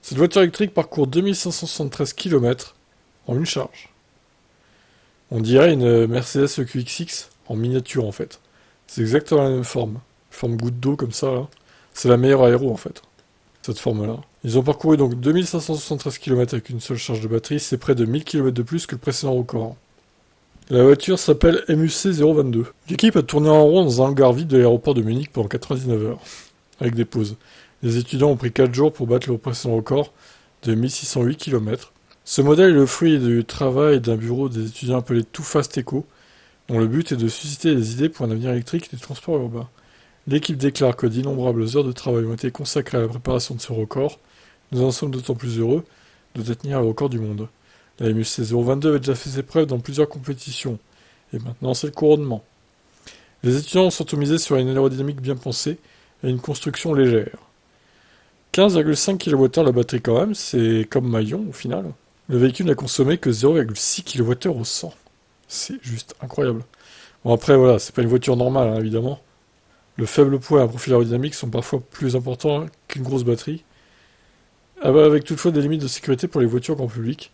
Cette voiture électrique parcourt 2573 km en une charge. On dirait une Mercedes EQXX en miniature en fait. C'est exactement la même forme. Forme goutte d'eau comme ça là. C'est la meilleure aéro en fait. Cette forme-là. Ils ont parcouru donc 2573 km avec une seule charge de batterie. C'est près de 1000 km de plus que le précédent record. La voiture s'appelle MUC 022. L'équipe a tourné en rond dans un hangar vide de l'aéroport de Munich pendant 99 heures, avec des pauses. Les étudiants ont pris 4 jours pour battre le précédent record de 1608 km. Ce modèle est le fruit du travail d'un bureau des étudiants appelé Too Fast Eco, dont le but est de susciter des idées pour un avenir électrique des transports urbains. L'équipe déclare que d'innombrables heures de travail ont été consacrées à la préparation de ce record. Nous en sommes d'autant plus heureux de détenir le record du monde. La MUC 022 avait déjà fait ses preuves dans plusieurs compétitions, et maintenant c'est le couronnement. Les étudiants sont misés sur une aérodynamique bien pensée et une construction légère. 15,5 kWh la batterie quand même, c'est comme Maillon au final. Le véhicule n'a consommé que 0,6 kWh au 100. C'est juste incroyable. Bon après voilà, c'est pas une voiture normale hein, évidemment. Le faible poids et un profil aérodynamique sont parfois plus importants qu'une grosse batterie. Avec toutefois des limites de sécurité pour les voitures grand public.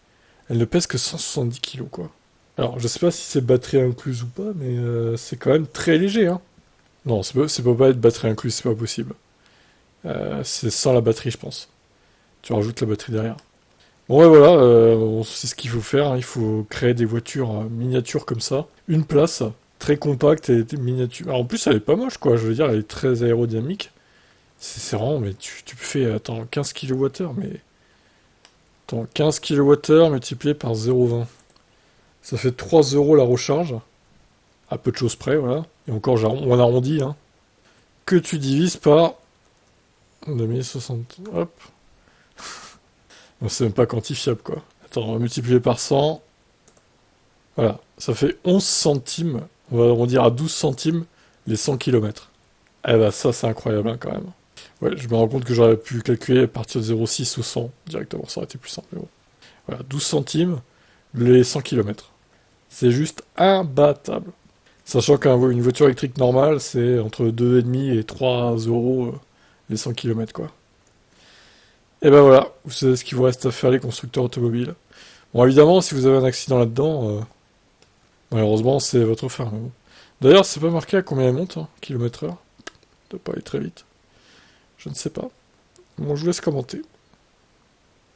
Elle ne pèse que 170 kg, quoi. Alors, je sais pas si c'est batterie incluse ou pas, mais c'est quand même très léger, hein. Non, ça peut pas être batterie incluse, c'est pas possible. C'est sans la batterie, je pense. Tu rajoutes la batterie derrière. Bon, ouais, voilà, c'est ce qu'il faut faire, hein. Il faut créer des voitures miniatures comme ça. Une place, très compacte et miniature. Alors, en plus, elle est pas moche, quoi. Je veux dire, elle est très aérodynamique. C'est vraiment, mais tu fais, attends, 15 kWh, mais... Attends, 15 kWh multiplié par 0,20. Ça fait 3 euros la recharge. À peu de choses près, voilà. Et encore, on arrondit, hein. Que tu divises par 2060. Hop. Bon, c'est même pas quantifiable, quoi. Attends, on va multiplier par 100. Voilà. Ça fait 11 centimes. On va arrondir à 12 centimes les 100 km. Eh ben, ça, c'est incroyable, hein, quand même. Ouais, je me rends compte que j'aurais pu calculer à partir de 0,6 ou 100 directement. Ça aurait été plus simple, mais bon. Voilà, 12 centimes les 100 km. C'est juste imbattable. Sachant qu'une voiture électrique normale, c'est entre 2,5 et 3 euros les 100 km, quoi. Et ben voilà, vous savez ce qu'il vous reste à faire les constructeurs automobiles. Bon, évidemment, si vous avez un accident là-dedans, malheureusement, c'est votre fin. Mais bon. D'ailleurs, c'est pas marqué à combien elle monte, hein, km/h. Ça doit pas aller très vite. Je ne sais pas. Bon, je vous laisse commenter.